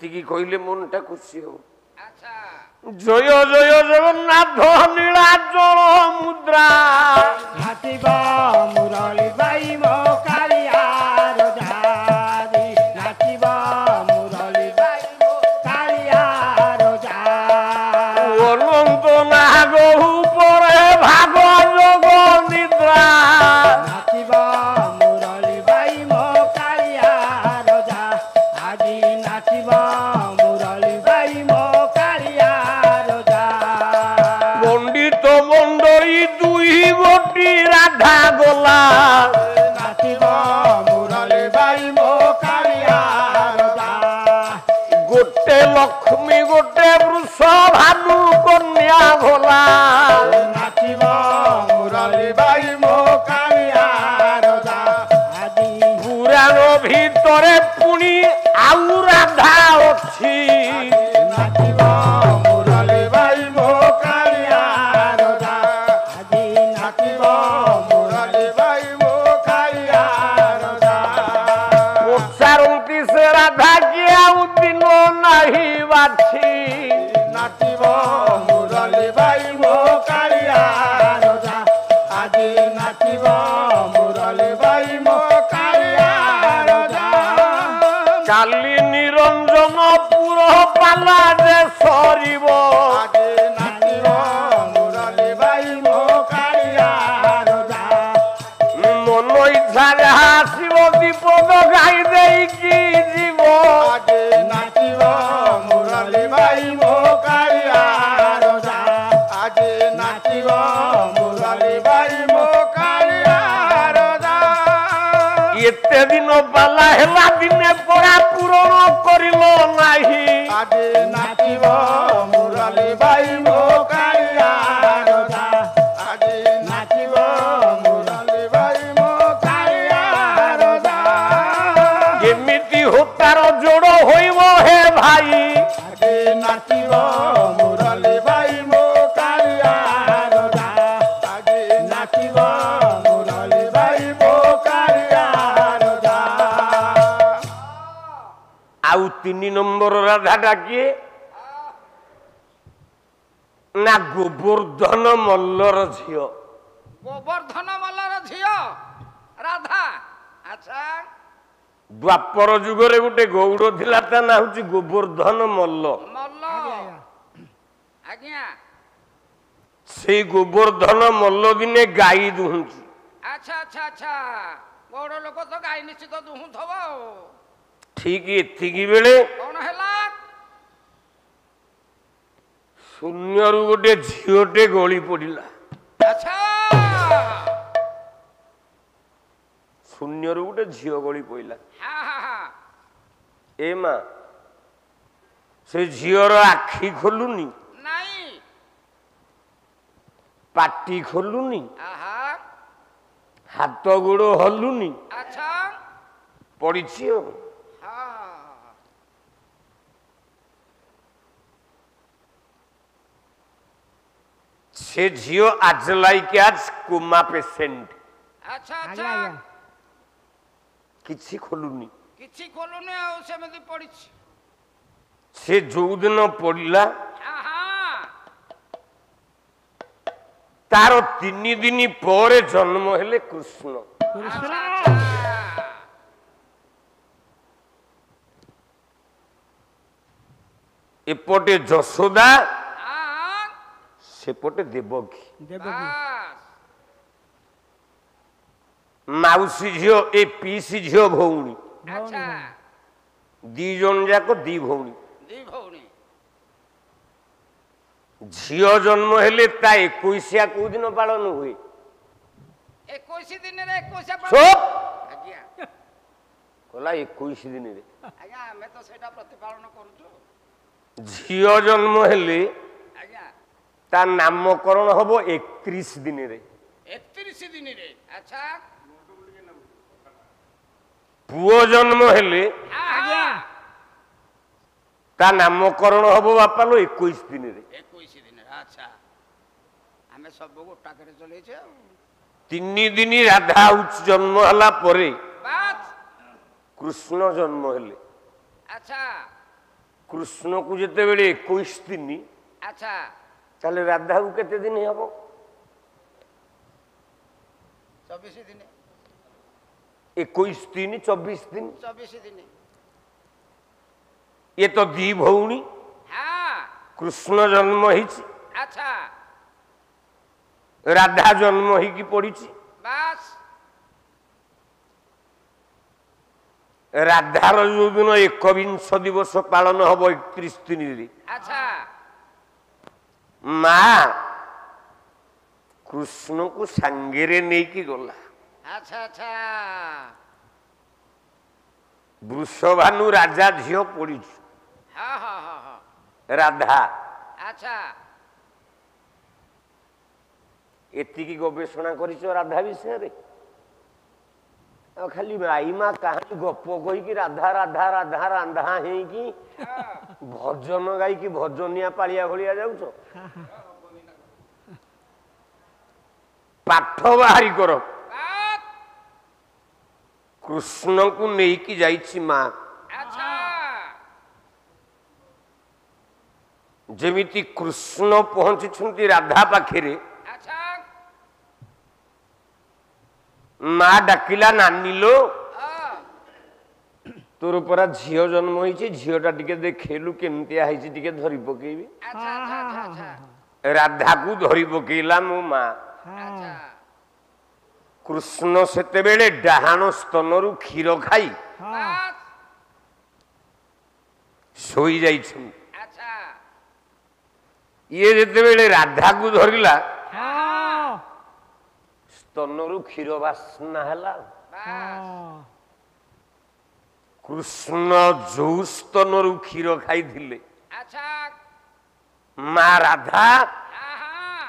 ଏତିକି କହିଲେ ମନଟା ଖୁସି ହବ। ଆଚ୍ଛା ଜୟ ଜୟ ଜଗନ୍ନାଥ ନୀଳାଚଳ ମୁଦ୍ରା ନାଚିବ ମୁରଳି ବାଇ ମୋ କାଳିଆ ରଜାରି ନାଚିବ ମୁରଳି ବାଇ ମୋ କାଳିଆ ରଜାରି ଅନନ୍ତ ନାଗ ଉପରେ ଭାଗ ଯୋଗ ନିଦ୍ରା ନାଚିବ ମୁରଳି ବାଇ ମୋ କାଳିଆ ରଜା ଆଜି ନାଚିବ ମୁରଳି ବାଇ ମୋ କାଳିଆ ରଜା ପଣ୍ଡିତ ମଣ୍ଡଳୀ ଦୁଇ ଗୋଟି ରାଧା ଗଲା ନାଚିବ ମୁରଳି ବାଇ ମୋ କାଳିଆ ରଜା ଗୋଟେ ଲକ୍ଷ୍ମୀ ଗୋଟେ ବୃଷ ଭାନୁ କନ୍ୟା ଭୋଲା ନାଚିବ ମୁରଳି ବାଇ ମୋ କାଳିଆ ରଜା ଆଜି ପୁରାଣ ଭିତରେ ପୁଣି ଆଉ ରାଧା ଅଛି ନାଚିବ ମୁରଳି ବାଇ ମୋ କାଳିଆ ରଜା ଆଜି ନାଚିବ ମୁରଳି ବାଇ ମୋ କାଳିଆ ରଜା ପଚାରନ୍ତି ସେ ରାଧା କି ଆଉ ଦିନ ନାହିଁ ବାଛି ନାଚିବ ମୁରଳି ବାଇ ମୋ କାଳିଆ ରଜା ଆଜି ନାଚିବ ମୁରଳି ବାଇ ମୋ କାଳିଆ ରଜା କାଲି ନିରଞ୍ଜନ ପୁର ପାଲା ଯେ ସରିବ ଆଜି ନାଚିବ ମୁରଳି ବାଇ ମୋ କାଳିଆ ରଜା ମନ ଇଚ୍ଛା ଯାହା ଆସିବ ବିପଦ ଗାଇ ଦେଇକି ଯିବ ଆଜି ନାଚିବ ମୁରଳି ବାଇ ମୋ କାଳିଆ ରଜା ଆଜି ନାଚିବ ମୁରଳି ବାଇ ମୋ କାଳିଆ ରଜା ଏତେ ଦିନ ପାଲା ହେଲା ଦିନେ ପରା ପୂରଣ କରିଲ ନାହିଁ ଆଜି ନାଚିବ ମୁରଳି ବାଇ ମୋ କାଳିଆ ରଜା ଆଜି ନାଚିବ ମୁରଳି ବାଇ ମୋ କାଳିଆ ରଜା କେମିତି ହୋତାର ଯୋଡ଼ ହୋଇବ ହେ ଭାଇ ଆଜି ନାଚିବ ମୁରଳି ବାଇ ମୋ କାଳିଆ ରଜା ଆଜି ନାଚିବ ମୁରଳି ବାଇ ମୋ କାଳିଆ ରଜା ଆଉ 3 ନମ୍ବର ରାଧାଟା କିଏ ନା ଗୋବର୍ଦ୍ଧନ ମଲ୍ଲର ଝିଅ ଗୋବର୍ଦ୍ଧନ ମଲ୍ଲର ଝିଅ ରାଧା। ଆଚ୍ଛା ଦ୍ୱାପର ଯୁଗରେ ଗୋଟେ ଗୌଡ଼ ଥିଲା ତା ନାଁ ହଉଛି ଗୋବର୍ଦ୍ଧନ ମଲ୍ଲ ମଲ୍ଲ ଆଜ୍ଞା ସେଇ ଗୋବର୍ଦ୍ଧନ ମଲ୍ଲ ଦିନେ ଗାଈ ଦୁହୁଁଛି ଆଚ୍ଛା ଆଚ୍ଛା ଆଚ୍ଛା ବଡ଼ ଲୋକ ତ ଗାଈ ନିଶ୍ଚିତ ଦୁହୁଁଥବ ଆଉ ଠିକ ଏତିକି ବେଳେ କଣ ହେଲା ଶୂନ୍ୟରୁ ଗୋଟେ ଝିଅଟେ ଗଳି ପଡ଼ିଲା ଆଚ୍ଛା ଶୂନ୍ୟରୁ ଗୋଟେ ଝିଅ ଗଳି ପଡ଼ିଲା ହା ହା ହା ଏ ମା ସେ ଝିଅର ଆଖି ଖୋଲୁନି ନାଇଁ ପାଟି ଖୋଲୁନି ଆହା ହାତ ଗୋଡ଼ ହଲୁନି ଆଚ୍ଛା ପଡ଼ିଛି ଆଉ ହଁ ସେ ଝିଅ ଆଜ ଲାଇକ୍ ଆଜ କୋମା ପେସେଣ୍ଟ ଆଚ୍ଛା ଆଚ୍ଛା କିଛି ଖୋଲୁନି କିଛି ଖୋଲୁନି ଆଉ ସେମିତି ପଡିଛି ସେ ଯୋଉଦିନ ପଡ଼ିଲା ଆହା ତାର 3 ଦିନ ପରେ ଜନ୍ମ ହେଲେ କୃଷ୍ଣ ଆଚ୍ଛା ଆଚ୍ଛା ଏପଟେ ଯଶୋଦା ଆହା ସେପଟେ ଦେବକୀ ବାସ୍ ମାଉସୀ ଝିଅ ଏ ପିଇସି ଝିଅ ଭଉଣୀ ଆଚ୍ଛା 2 ଜଣ ଯାକ 2 ଭଉଣୀ ଦି ଭଉଣୀ ଝିଅ ଜନ୍ମ ହେଲେ ତା 21 କୋଉ ଦିନ ପାଳନ ହୁଏ 21 ଦିନରେ 21 ଚୁପ୍ ଆଜ୍ଞା କହିଲା 21 ଦିନରେ ଆଜ୍ଞା ଆମେ ତ ସେଇଟା ପ୍ରତିପାଳନ କରୁଛୁ ଝିଅ ଜନ୍ମ ହେଲେ ଆଜ୍ଞା ତା ନାମକରଣ ହବ 31 ଦିନରେ 31 ଦିନରେ ଆଚ୍ଛା ପୁଅ ଜନ୍ମ ହେଲେ ଆଜ୍ଞା ତା ନାମକରଣ ହବ ବାପା लो 21 ଦିନରେ 21 ଦିନରେ ଆଚ୍ଛା ଆମେ ସବୁ ଗୋଟାକରେ ଚଲେଇଛେ ଆଉ 3 ଦିନ ରାଧା ଜନ୍ମ ହେଲା ପରେ ବାସ୍ କୃଷ୍ଣ ଜନ୍ମ ହେଲେ ଆଚ୍ଛା କୃଷ୍ଣକୁ ଯେତେବେଳେ 21 ଦିନ ଆଚ୍ଛା ତାହେଲେ ରାଧାକୁ କେତେ ଦିନ ହବ? 24 ଦିନ 21 ଦିନ 24 ଦିନ। 24 ଦିନ ଏ ତ ଦି ଭଉଣୀ। ହଁ କୃଷ୍ଣ ଜନ୍ମ ହେଇଛି, ଆଚ୍ଛା ରାଧା ଜନ୍ମ ହେଇକି ପଡିଛି। ବାସ୍ ରାଧାର ଯୋଉଦିନ 21 ଦିବସ ପାଳନ ହବ 31 ଦିନରେ ଆଚ୍ଛା ମା କୃଷ୍ଣକୁ ସାଙ୍ଗରେ ନେଇକି ଗଲା। ଆଚ୍ଛା ଆଚ୍ଛା ବୃଷଭାନୁ ରାଜା ଝିଅ ପଡିଛୁ ହଁ ହଁ ହଁ ହଁ ରାଧା। ଆଚ୍ଛା ଏତିକି ଗବେଷଣା କରିଛ ରାଧା ବିଷୟରେ? ଆଉ ଖାଲି ମାଇ ମା କାହାଣୀ ଗପ କହିକି ରାଧା ରାଧା ରାଧା ରାଧା ହେଇକି ଭଜନ ଗାଇକି ଭଜନିଆ ପାଳିଆ ଭଳିଆ ଯାଉଛ। ପାଠ ବାହାରି କର। ବାସ୍ କୃଷ୍ଣକୁ ନେଇକି ଯାଇଛି ମା। ଆଚ୍ଛା ଯେମିତି କୃଷ୍ଣ ପହଞ୍ଚିଛନ୍ତି ରାଧା ପାଖରେ, ଆଚ୍ଛା ମା ଡାକିଲା ନାନିଲୋ ହଁ ତୋର ପରା ଝିଅ ଜନ୍ମ ହେଇଛି, ଝିଅଟା ଟିକେ ଦେଖେଇଲୁ କେମିତିଆ ହେଇଛି ଟିକେ ଧରି ପକେଇବି। ଆଚ୍ଛା ଆଚ୍ଛା ଆଚ୍ଛା ଆଚ୍ଛା ରାଧାକୁ ଧରି ପକେଇଲା ମୋ ମା। ଆଚ୍ଛା କୃଷ୍ଣ ସେତେବେଳେ ଡାହାଣ ସ୍ତନରୁ କ୍ଷୀର ଖାଇ ବାସ୍ ଶୋଇ ଯାଇଛନ୍ତି। ଆଚ୍ଛା ଇଏ ଯେତେବେଳେ ରାଧାକୁ ଧରିଲା ହଁ ସ୍ତନରୁ କ୍ଷୀର ବାସ୍ନା ହେଲା। ବାସ୍ କୃଷ୍ଣ ଯୋଉ ସ୍ତନରୁ କ୍ଷୀର ଖାଇଥିଲେ ଆଚ୍ଛା ମା ରାଧା ହଁ ହଁ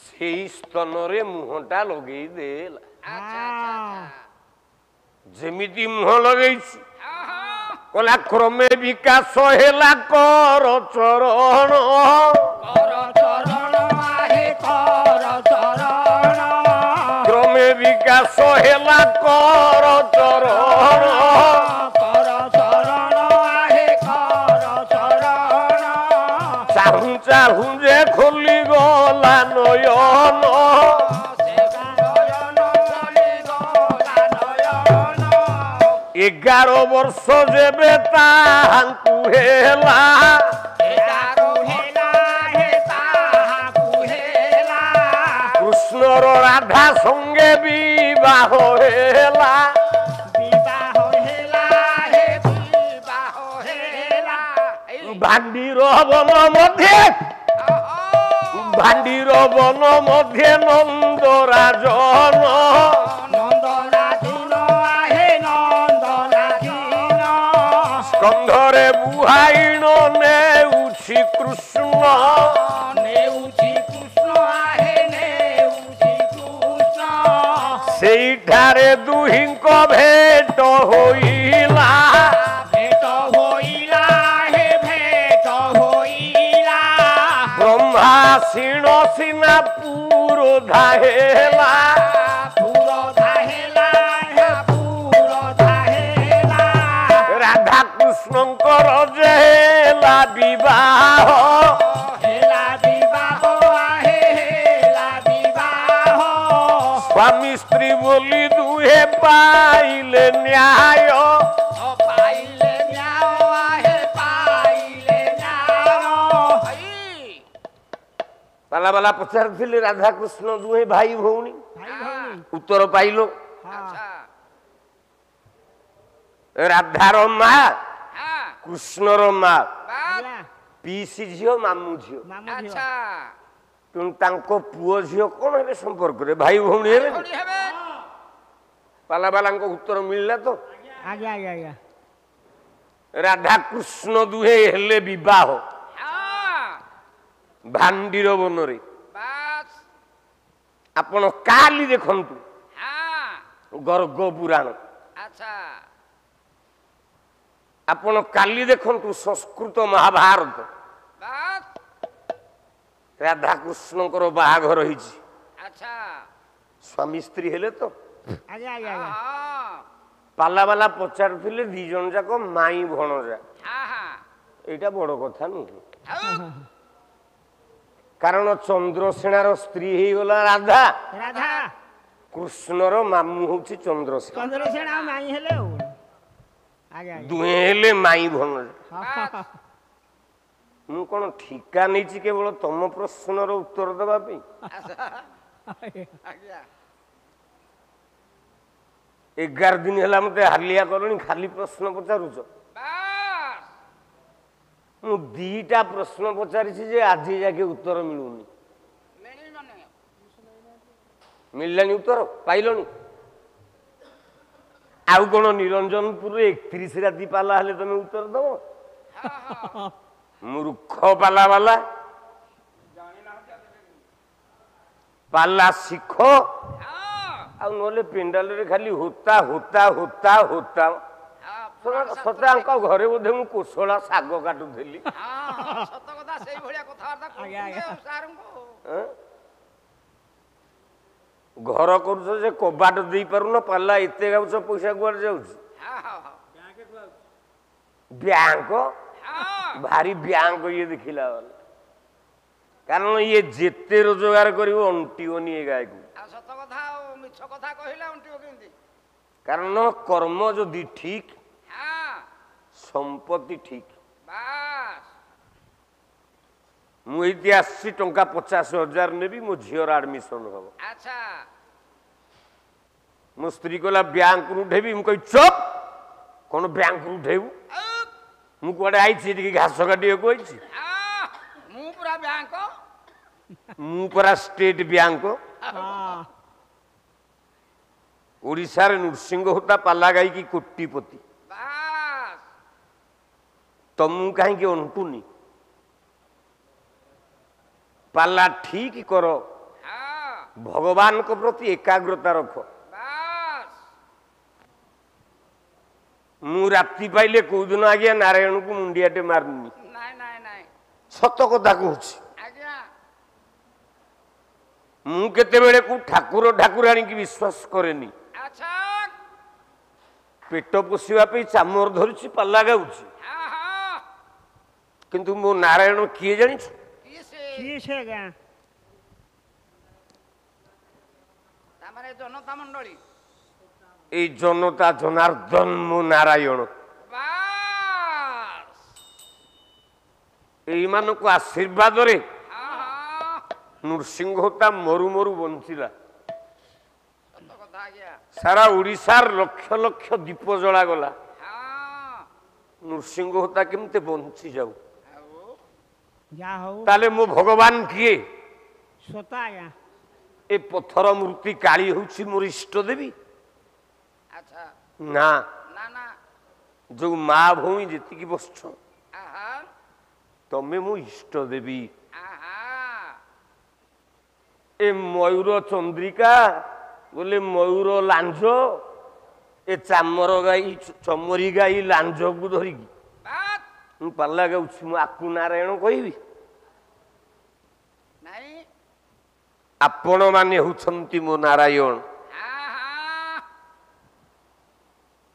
ସେଇ ସ୍ତନରେ ମୁହଁଟା ଲଗେଇ ଦେଲା। ଆଚ୍ଛା ଆଚ୍ଛା ଯେମିତି ମୁହଁ ଲଗେଇଛି ହଁ ହଁ କଲା କ୍ରମେ ବିକାଶ ହେଲା କର ଚରଣ। କର ଚରଣ ଆହେ କର ଚରଣ କ୍ରମେ ବିକାଶ ହେଲା କର ଚରଣ। କର ଚରଣ ଆହେ କର ଚରଣ ଚାହୁଁ ଚାହୁଁ ଯେ ଖୋଲି ଗଲା ନୟନ। ସେ ନୟନ ଖୋଲି ଗଲା ନୟନ 11 ବର୍ଷ ଯେବେ ତାହାଙ୍କୁ ହେଲା, ଏଗାର ହେଲା ହେ ତାହାକୁ ହେଲା କୃଷ୍ଣର ରାଧା ସଙ୍ଗେ ବିବାହ ହେଲା। ବିବାହ ହେଲା ହେ ବିବାହ ହେଲା ଭାଣ୍ଡିର ବନ ମଧ୍ୟେ ଭାଣ୍ଡିର ବନ ମଧ୍ୟେ ନନ୍ଦରାଜନ। ନନ୍ଦନାଧୀନ ଆହେ ନନ୍ଦନାଧୀନ ସ୍କନ୍ଧରେ ବୁହାଇଣ ନେଉଛି କୃଷ୍ଣ। ନେଉଛି କୃଷ୍ଣ ଆହେ ନେଉଛି କୃଷ୍ଣ ସେଇଠାରେ ଦୁହିଁଙ୍କ ଭେଟ ହୋଇଲା। ଭେଟ ହୋଇଲା ହେ ଭେଟ ହୋଇଲା ବ୍ରହ୍ମାସୀନ ସିନା ପୁରୋଧା ହେଲା। ପୁରୋଧା ହେଲା ହେ ପୁରୋଧା ହେଲା ରାଧା କୃଷ୍ଣଙ୍କର ଯେ ହେଲା ବିବାହ, ହେଲା ବିବାହ ଆହେ ହେଲା ବିବାହ ସ୍ୱାମୀ ସ୍ତ୍ରୀ ବୋଲି ଦୁହେଁ ପାଇଲେ ନ୍ୟାୟ। ପାଇଲେ ନ୍ୟାୟ ଆହେ ପାଇଲେ ନ୍ୟାୟ ବାଲା ବାଲା ପଚାରୁଥିଲେ ରାଧା କୃଷ୍ଣ ଦୁହେଁ ଭାଇ ଭଉଣୀ, ଭାଇ ଭଉଣୀ ଉତ୍ତର ପାଇଲ। ଆଚ୍ଛା ରାଧାର ମା ହଁ କୃଷ୍ଣର ମା ବାସ୍ ପିଇସି ଝିଅ ମାମୁଁ ଝିଅ। ଆଚ୍ଛା ତେଣୁ ତାଙ୍କ ପୁଅ ଝିଅ କଣ ହେବେ ସମ୍ପର୍କରେ? ଭାଇ ଭଉଣୀ ହେବେ। କୋଉଠି ହେବେ ପାଲା ବାଲାଙ୍କ ଉତ୍ତର ମିଳିଲା ତ। ଆଜ୍ଞା ଆଜ୍ଞା ଆଜ୍ଞା ରାଧା କୃଷ୍ଣ ଦୁହେଁ ହେଲେ ବିବାହ ହଁ ଭାଣ୍ଡିର ବନରେ। ବାସ୍ ଆପଣ କାଲି ଦେଖନ୍ତୁ ହଁ ଗର୍ଗ ପୁରାଣ, ଆଚ୍ଛା ଆପଣ କାଲି ଦେଖନ୍ତୁ ସଂସ୍କୃତ ମହାଭାରତ। ବାସ୍ ରାଧାକୃଷ୍ଣଙ୍କର ବାହାଘର ହେଇଛି, ଆଚ୍ଛା ସ୍ୱାମୀ ସ୍ତ୍ରୀ ହେଲେ ତ। ଆଜ୍ଞା ଆଜ୍ଞା ଆଜ୍ଞା ହଁ ପାଲା ବାଲା ପଚାରୁଥିଲେ ଦି ଜଣ ଯାକ ମାଇଁ ଭଣଜା। ହଁ এইটা বড় কথা নুহে, ଆଉ কারণ চন্দ্রসেনার স্ত্রী হইগলা রাধা, ରାଧା কৃষ্ণর মামু হচ্ছে চন্দ্রসেনা, ଚନ୍ଦ୍ରସେନା ଆଉ ମାଇଁ ହେଲେ ଆଉ ଆଜ୍ଞା ଆଜ୍ଞା দুহে ହେଲେ ମାଇଁ ଭଣଜା। ହଁ, ମୁଁ କଣ ଠିକା ନେଇଛି କେବଳ ତମ ପ୍ରଶ୍ନର ଉତ୍ତର ଦେବା ପାଇଁ? ଆଜ୍ଞା 11 ଦିନ ହେଲା ମତେ ହାଲିଆ କଲଣି, ଖାଲି ପ୍ରଶ୍ନ ପଚାରୁଛ। ବାସ୍ ମୁଁ 2ଟା ପ୍ରଶ୍ନ ପଚାରିଛି ଯେ ଆଜି ଯାକେ ଉତ୍ତର ମିଳୁନି। ମିଳିବନି ମିଳିଲାନି ଉତ୍ତର, ପାଇଲଣି? ଆଉ କଣ ନିରଞ୍ଜନପୁରରେ 31 ରାତି ପାଲା ହେଲେ ତମେ ଉତ୍ତର ଦବ? ମୂର୍ଖ ପାଲା ବାଲା, ପାଲା ଶିଖ, ଆଉ ନହେଲେ ପେଣ୍ଡାଲରେ ଖାଲି ହୋତା ହୋତା ହୋତା ହୋତା। ସତେ ଆଙ୍କ ଘରେ ବୋଧେ ମୁଁ କୋଶଳା ଶାଗ କାଟୁଥିଲି। ସତ କଥା, ସେଇଭଳିଆ କଥାବାର୍ତ୍ତା କରୁଛନ୍ତି ଆଉ ସାରଙ୍କୁ। ଆଁ? ଘର କରୁଛ ଯେ କବାଟ ଦେଇପାରୁନ, ପାଲା ଏତେ ଗାଉଛ, ପଇସା କୁଆଡେ ଯାଉଛି? ବ୍ୟାଙ୍କ ଭାରି ବ୍ୟାଙ୍କ ଇଏ ଦେଖିଲା ବାଲା, କାରଣ ଇଏ ଯେତେ ରୋଜଗାର କରିବ ଅଣ୍ଟିବନି ଏ ଗାଈକୁ। ଆଉ ସତ କଥା ଆଉ ମିଛ କଥା କହିଲେ ଅଣ୍ଟିବ କେମିତି? କାରଣ କର୍ମ ଯଦି ଠିକ, ହଁ ସମ୍ପତ୍ତି ଠିକ। ବାସ୍ ମୁଁ ଏଇଠି ଆସିଛି, ଟଙ୍କା 50,000 ନେବି, ମୋ ଝିଅର ଆଡମିସନ ହବ। ଆଚ୍ଛା ମୋ ସ୍ତ୍ରୀ କହିଲା ବ୍ୟାଙ୍କରୁ ଉଠେଇବି, ମୁଁ କହି ଚୁପ୍, କଣ ବ୍ୟାଙ୍କରୁ ଉଠେଇବୁ? ମୁଁ କୁଆଡେ ଆଇଛି ଏଠିକି ଘାସ କାଟିବାକୁ ଆଇଛି? ମୁଁ ପୁରା ବ୍ୟାଙ୍କ, ମୁଁ ପରା ଷ୍ଟେଟ ବ୍ୟାଙ୍କ। ହଁ ଓଡ଼ିଶାରେ ନୃସିଂହ ହୋତା ପାଲା ଗାଇକି କୋଟିପତି, ବାସ୍ ତମକୁ କାହିଁକି ଅଣ୍ଟୁନି? ପାଲା ଠିକ କର, ହଁ ଭଗବାନଙ୍କ ପ୍ରତି ଏକାଗ୍ରତା ରଖ। ବାସ୍ ମୁଁ ରାତି ପାଇଲେ କୋଉଦିନ ଆଜ୍ଞା ନାରାୟଣକୁ ମୁଣ୍ଡିଆଟେ ମାରୁନି, ନାଇଁ ନାଇଁ ନାଇଁ ସତ କଥା କହୁଛି। ଆଜ୍ଞା ମୁଁ କେତେବେଳେ କୋଉ ଠାକୁର ଠାକୁରାଣୀକି ବିଶ୍ୱାସ କରେନି। ଆଚ୍ଛା ପେଟ ପୋଷିବା ପାଇଁ ଚାମର ଧରୁଛି, ପାଲା ଗାଉଛି, ହଁ ହଁ କିନ୍ତୁ ମୋ ନାରାୟଣ କିଏ ଜାଣିଛୁ? କିଏ ସେ? କିଏ ସେ ଆଜ୍ଞା? ତାମାନେ ଜନତା ମଣ୍ଡଳୀ, ଏଇ ଜନତା ଜନାର୍ଦ୍ଦନ ମୋ ନାରାୟଣ। ବାସ୍ ଏଇମାନଙ୍କ ଆଶୀର୍ବାଦରେ ହଁ ହଁ ନୃସିଂହ ହୋତା ମରୁ ମରୁ ବଞ୍ଚିଲା। ସତ କଥା ଆଜ୍ଞା ସାରା ଓଡ଼ିଶାର ଲକ୍ଷ ଲକ୍ଷ ଦୀପ ଜଳାଗଲା, ହଁ ନୃସିଂହ ହୋତା କେମିତି ବଞ୍ଚି ଯାଉ। ଆଉ ଯାହା ହଉ ତାହେଲେ ମୋ ଭଗବାନ କିଏ? ସତ ଆଜ୍ଞା ଏ ପଥର ମୂର୍ତ୍ତି କାଳି ହଉଛି ମୋର ଇଷ୍ଟ ଦେବୀ? ଆଚ୍ଛା ନା, ନା ନା ଯୋଉ ମା ଭଉଣୀ ଯେତିକି ବସିଛ, ଆହା ତମେ ମୋ ଇଷ୍ଟ ଦେବୀ। ଆହା ଏ ମୟୂର ଚନ୍ଦ୍ରିକା ବୋଲେ ମୟୂର ଲାଞ୍ଜ, ଏ ଚାମର ଗାଈ ଚମରି ଗାଈ ଲାଞ୍ଜକୁ ଧରିକି ବାସ୍ ମୁଁ ପାଲା ଗାଉଛି, ମୁଁ ଆକୁ ନାରାୟଣ କହିବି? ନାଇଁ ଆପଣମାନେ ହେଉଛନ୍ତି ମୋ ନାରାୟଣ। ଆହା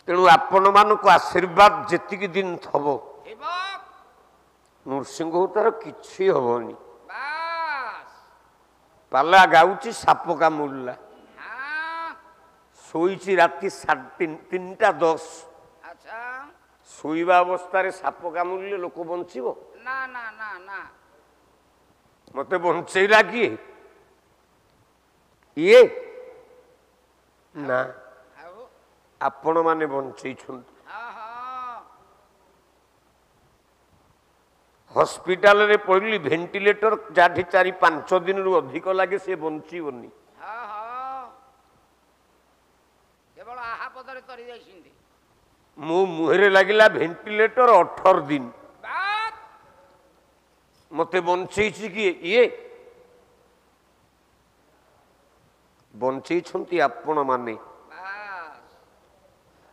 ତେଣୁ ଆପଣମାନଙ୍କ ଆଶୀର୍ବାଦ ଯେତିକି ଦିନ ଥବ, ଥିବ ନୃସିଂହ ହୋତାର କିଛି ହବନି। ବାସ୍ ପାଲା ଗାଉଛି, ସାପ କାମୁଡ଼ିଲା, ହଁ ଶୋଇଛି ରାତି 3:10। ଆଚ୍ଛା ଶୋଇବା ଅବସ୍ଥାରେ ସାପ କାମୁଡ଼ିଲେ ଲୋକ ବଞ୍ଚିବ? ନା ନା ନା ନା ମତେ ବଞ୍ଚେଇଲା କିଏ? ଇଏ ନା, ଆଉ ଆପଣମାନେ ବଞ୍ଚେଇଛନ୍ତି। ହଁ ହଁ ହସ୍ପିଟାଲରେ ପଡ଼ିଲି, ଭେଣ୍ଟିଲେଟର ଯାଠି 4-5 ଦିନରୁ ଅଧିକ ଲାଗେ, ସେ ବଞ୍ଚିବନି। ହଁ ହଁ କେବଳ ଆହା ପଦରେ ତରି ଯାଇଛନ୍ତି। ମୋ ମୁହଁରେ ଲାଗିଲା ଭେଣ୍ଟିଲେଟର 18 ଦିନ, ବାସ୍ ମତେ ବଞ୍ଚେଇଛି କିଏ? ଇଏ ବଞ୍ଚେଇଛନ୍ତି ଆପଣମାନେ। ବାସ୍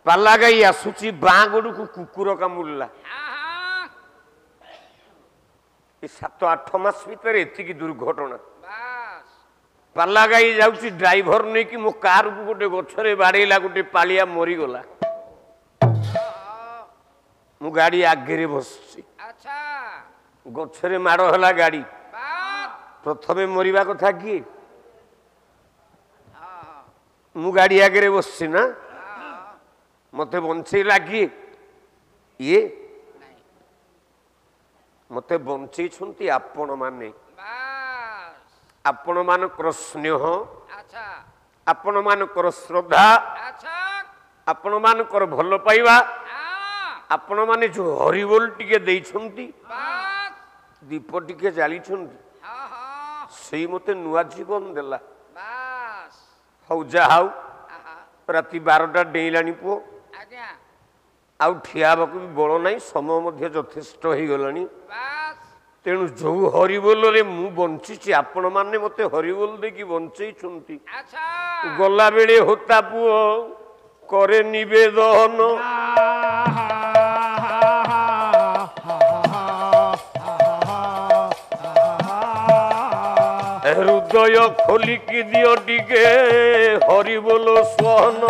ପାଲା ଗାଈ ଆସୁଛି, ବାଁ ଗୋଡ଼କୁ କୁକୁର କାମୁଡ଼ିଲା। ଆହା ଏ 7-8 ମାସ ଭିତରେ ଏତିକି ଦୁର୍ଘଟଣା। ବାସ୍ ପାଲା ଗାଈ ଯାଉଛି, ଡ୍ରାଇଭର ନେଇକି ମୋ କାରକୁ ଗୋଟେ ଗଛରେ ବାଡ଼େଇଲା, ଗୋଟେ ପାଳିଆ ମରିଗଲା। ହଁ ମୁଁ ଗାଡ଼ି ଆଗରେ ବସିଛି, ଆଚ୍ଛା ଆଚ୍ଛା ଗଛରେ ମାଡ଼ ହେଲା ଗାଡ଼ି ବାସ୍ ପ୍ରଥମେ ମରିବା କଥା କିଏ? ହଁ ହଁ ମୁଁ ଗାଡ଼ି ଆଗରେ ବସିଛି ନା ହଁ ମତେ ବଞ୍ଚେଇଲା କିଏ? ଇଏ ନାଇଁ ମତେ ବଞ୍ଚେଇଛନ୍ତି ଆପଣମାନେ। ବାସ୍ ଆପଣମାନଙ୍କର ସ୍ନେହ, ଆଚ୍ଛା ଆପଣମାନଙ୍କର ଶ୍ରଦ୍ଧା, ଆଚ୍ଛା ଆପଣମାନଙ୍କର ଭଲ ପାଇବା, ହଁ ଆପଣମାନେ ଯୋଉ ହରିବୋଲ ଟିକେ ଦେଇଛନ୍ତି, ବାସ୍ ଦୀପ ଟିକେ ଜାଳିଛନ୍ତି, ହଁ ହଁ ସେଇ ମତେ ନୂଆ ଜୀବନ ଦେଲା। ବାସ୍ ହଉ ଯାହା ହଉ, ଆହା ରାତି 12ଟା ଡେଇଁଲାଣି ପୁଅ, ଆଜ୍ଞା ଆଉ ଠିଆ ହେବାକୁ ବି ବଳ ନାହିଁ, ସମୟ ମଧ୍ୟ ଯଥେଷ୍ଟ ହେଇଗଲାଣି। ବାସ୍ ତେଣୁ ଯୋଉ ହରିବୋଲରେ ମୁଁ ବଞ୍ଚିଛି, ଆପଣମାନେ ମତେ ହରିବୋଲ ଦେଇକି ବଞ୍ଚେଇଛନ୍ତି। ଆଚ୍ଛା ଗଲାବେଳେ ହୋତା ପୁଅ କରେ ନିବେଦନ, ହୃଦୟ ଖୋଲିକି ଦିଅ ଟିକେ ହରିବୋଲ ସ୍ୱନ।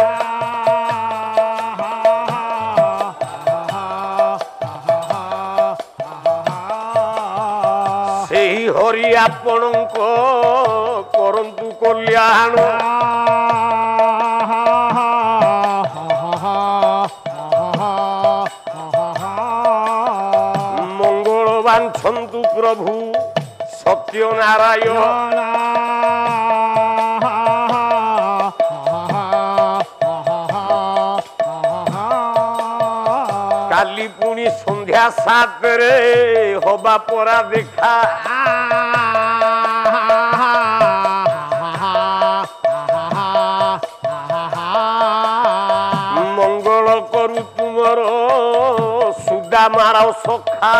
ସେଇ ହରି ଆପଣଙ୍କ କରନ୍ତୁ କଲ୍ୟାଣ। ମଙ୍ଗଳ ବାଞ୍ଛନ୍ତୁ ପ୍ରଭୁ ସତ୍ୟନାରାୟଣ। କାଲି ପୁଣି ସନ୍ଧ୍ୟା 7ରେ ହବା ପରା ଦେଖା। ମଙ୍ଗଳ କରୁ ତୁମର ସୁଦାମାର ସଖା।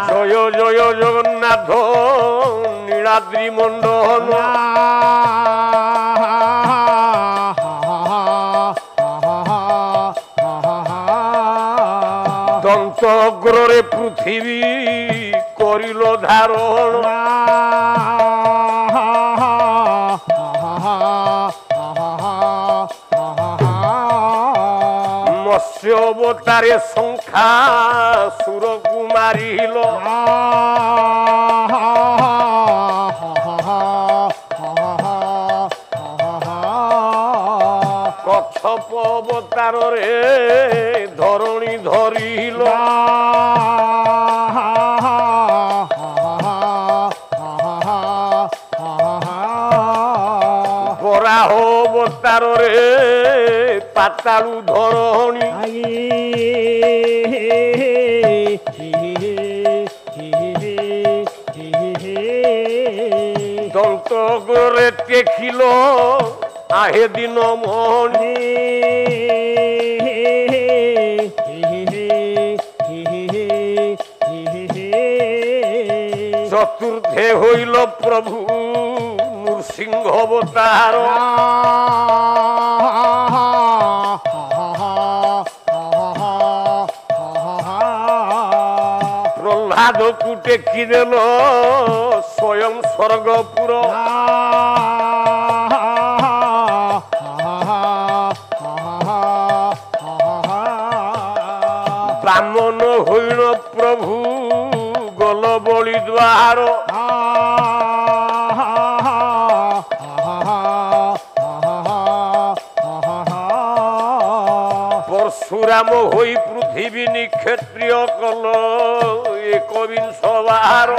ଜୟ ଜୟ ଜଗନ୍ନାଥ ନୀଳାଦ୍ରି ମଣ୍ଡନ। ଦନ୍ତ ଅଗ୍ରରେ ପୃଥିବୀ କରିଲ ଧାରଣ। ମତ୍ସ୍ୟ ଅବତାରେ ଶଙ୍ଖା ସୁରକୁ ମାରିଲ। କଚ୍ଛପ ଅବତାରରେ ଧରଣୀ ଧରିଲ। ବରାହ ଅବତାରରେ ପାତାଳୁ ଧରଣୀ। ଦନ୍ତ ଅଗ୍ରରେ ଟେକିଲ ଆହେ ଦିନ ମଣି। ଚତୁର୍ଥେ ହୋଇଲ ପ୍ରଭୁ ନୃସିଂହ ଅବତାର। ପ୍ରହ୍ଲାଦକୁ ଟେକିଦେଲ ସ୍ୱୟଂ ସ୍ୱର୍ଗପୁର। ବାମନ ହୋଇଣ ପ୍ରଭୁ ଗଲ ବଳି ଦ୍ୱାର। ପରଶୁରାମ ହୋଇ ପୃଥିବୀ ନିକ୍ଷତ୍ରିୟ କଲ ଏକବିଂଶ ବାର।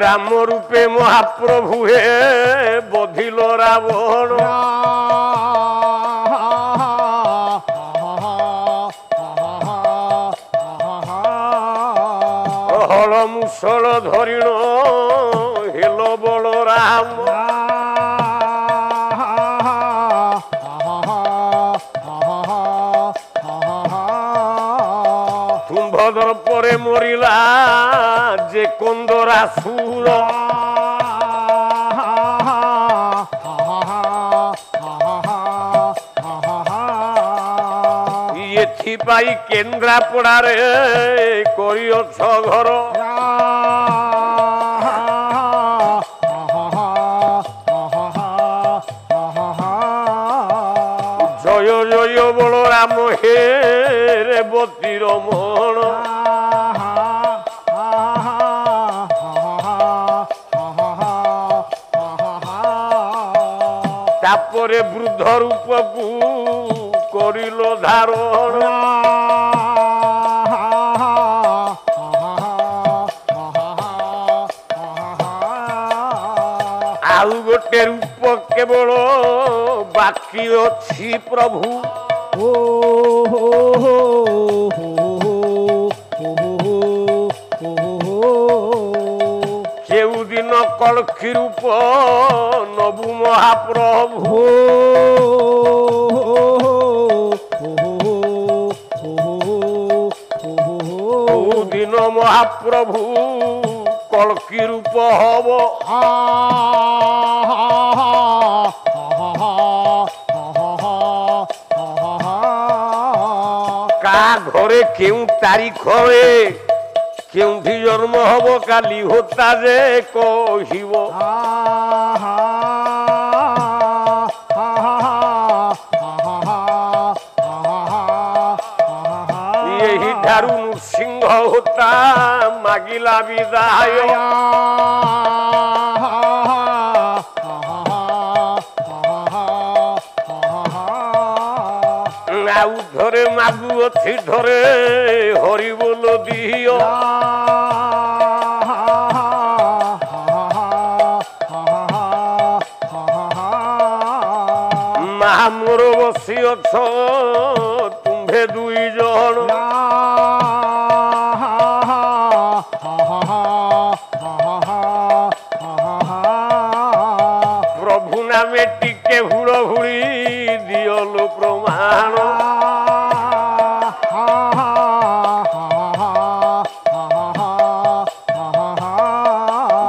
ରାମ ରୂପେ ମହାପ୍ରଭୁ ହେ ବଧିଲ ରାବଣ। ହଳ ମୁଷଳ ଧରିଣ ହେଲ ବଳରାମ। ତୁମ୍ଭଦର୍ପରେ ମରିଲା ଯେ କନ୍ଦରା ସୁର। ଏଥି ପାଇ କେନ୍ଦ୍ରାପଡ଼ାରେ କରିଅଛ ଘର ଜୟ ଜୟ ବଳରାମ ହେ ରେବତୀର ମୋହନ ତାପରେ ବୃଦ୍ଧ ରୂପକୁ କରିଲ ଧାରଣ ଆଉ ଗୋଟେ ରୂପ କେବଳ ବାକି ଅଛି ପ୍ରଭୁ କେଉଁଦିନ କଳ୍କି ରୂପ ନବୁ ମହାପ୍ରଭୁ ଦିନ ମହାପ୍ରଭୁ କଳ୍କି ରୂପ ହବ କା ଘରେ କେଉଁ ତାରିଖରେ କେଉଁଠି ଜନ୍ମ ହବ କାଲି ହୋତା ଯେ କହିବ ଏହି ଠାରୁ ନୃସିଂହ ହୋତା ମାଗିଲା ବିଦାୟ ଆଉ ଧରେ ମାଗୁଅଛି ଧରେ ହରିବୋଲ ଦିଅ ମା ମୋର ବସିଅଛ ତୁମ୍ଭେ ଦୁଇ ଜଣ ପ୍ରଭୁ ନାମେ ଟିକେ ହୁଳ ହୁଳି ଦିଅଲୋ ପ୍ରମାଣ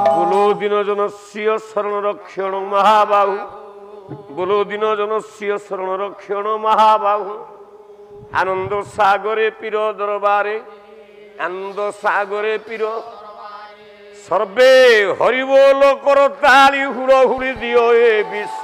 ବୋଲୋ ଦିନ ଜନସ୍ୟ ଶରଣ ରକ୍ଷଣ ମହାବାହୁ ବୋଲୋ ଦିନ ଜନସ୍ୟ ଶରଣ ରକ୍ଷଣ ମହାବାହୁ ଆନନ୍ଦ ସାଗରେ ପୀର ଦରବାରେ ଆନନ୍ଦ ସାଗରେ ପୀର সর্বে হরিবোল করতালি হুড়ো হুড়ি দিও এ বিশ্ব